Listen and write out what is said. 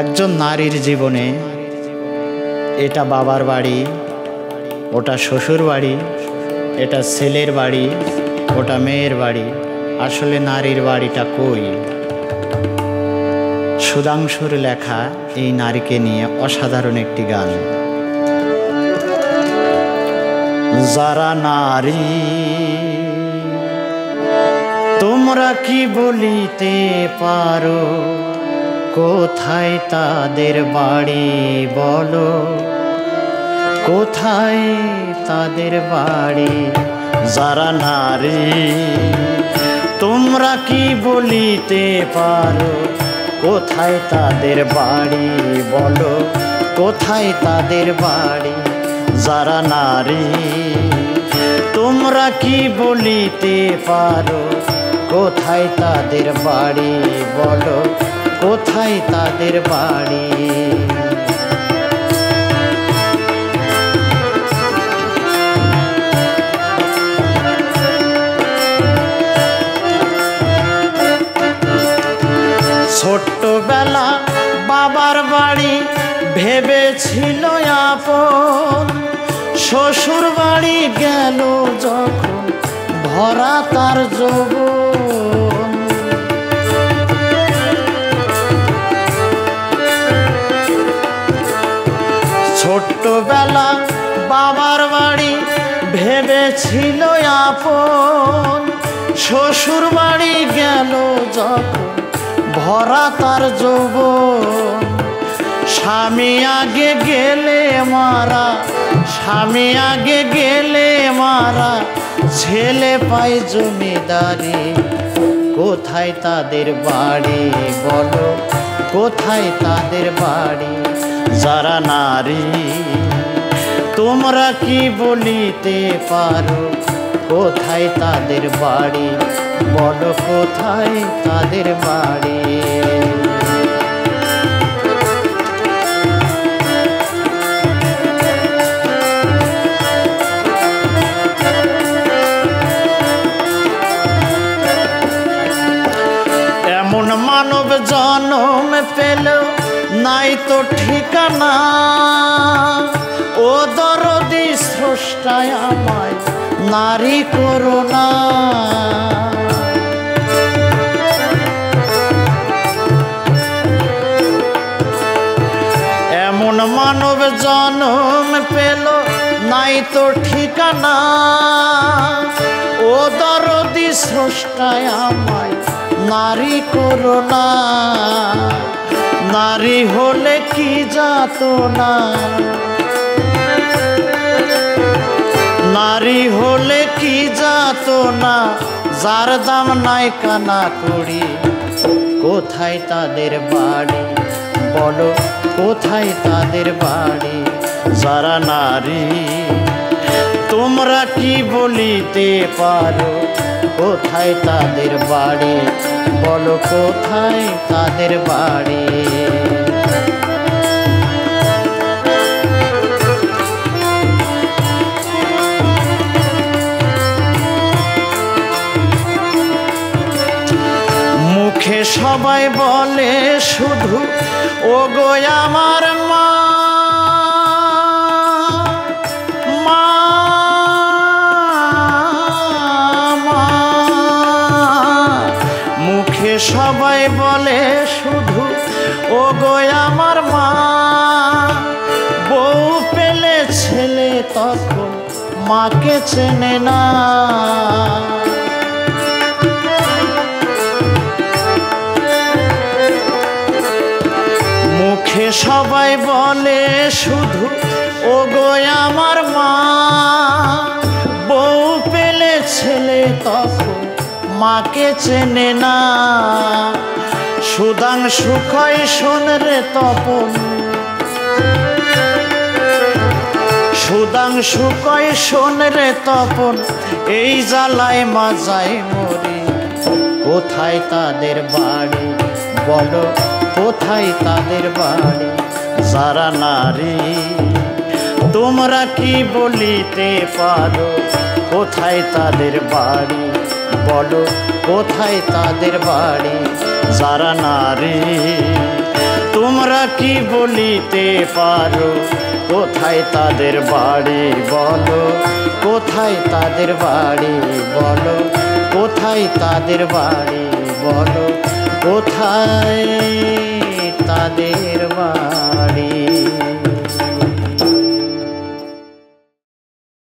একজন নারীর জীবনে এটা বাবার বাড়ি, ওটা শ্বশুর বাড়ি, এটা ছেলের বাড়ি, ওটা মেয়ের বাড়ি। আসলে নারীর বাড়িটা কই? সুধাংশুর লেখা এই নারীকে নিয়ে অসাধারণ একটি গান। যারা নারী তোমরা কি বলিতে পারো, কোথায় তাদের বাড়ি বলো, কোথায় তাদের বাড়ি? যারা নারী তোমরা কি বলিতে পারো, কোথায় তাদের বাড়ি বলো, কোথায় তাদের বাড়ি? যারা নারী তোমরা কি বলিতে পারো, কোথায় তাদের বাড়ি বলো, কোথায় তাদের বাড়ি? ছোট্টবেলা বাবার বাড়ি ভেবেছিল আপন, শ্বশুর বাড়ি গেল যখন ভরা তার যৌবন। ছোট্টবেলা বাবার বাড়ি ভেবেছিল আপন, শ্বশুর বাড়ি গেল যখন ভরা তার যৌবন। স্বামী আগে গেলে মারা, স্বামী আগে গেলে মারা, ছেলে পায় জমিদারি, কোথায় তাদের বাড়ি বলো, কোথায় তাদের বাড়ি? যারা নারী তোমরা কি বলিতে পারো, কোথায় তাদের বাড়ি বলো, কোথায় তাদের বাড়ি? এমন মানব জন্ম পেল নাই তো ঠিকানা, ও দরদি স্রষ্টায় আমায় নারী করুণা। এমন মানব জন্ম পেল নাই তো ঠিকানা, ও দরদি স্রষ্টায় আমায় নারী করুণা। নারী হলে কি যাতনা, নারী হলে কি যাতনা, যার দাম নাই কানা করি, কোথায় তাদের বাড়ি বলো, কোথায় তাদের বাড়ি? যারা নারী তোমরা কি বলিতে পারো, কোথায় তাদের বাড়ি বলো, কোথায় তাদের বাড়ি? মুখে সবাই বলে শুধু ও গো আমার মা, মা, মা। মুখে সবাই বলে শুধু ও গো আমার মা, বউ পেলে ছেলে তখন মাকে চেনে না। মুখে সবাই বলে শুধু ও গো আমার মা, বউ পেলে ছেলে তখন মাকে চেনে না। সুধাংশু কয় শোন রে তপন, সুধাংশু কয় শোন রে তপন, এই জ্বালায় মাজায় মরি, কোথায় তাদের বাড়ি বলো, কোথায় তাদের বাড়ি? যারা নারী তোমরা কি বলিতে পারো, কোথায় তাদের বাড়ি বলো, কোথায় তাদের বাড়ি? যারা নারী তোমরা কি বলিতে পারো কোথায় তাদের বাড়ি বলো, কোথায় তাদের বাড়ি বলো, কোথায় তাদের বাড়ি বলো, কোথায় তাদের বাড়ি।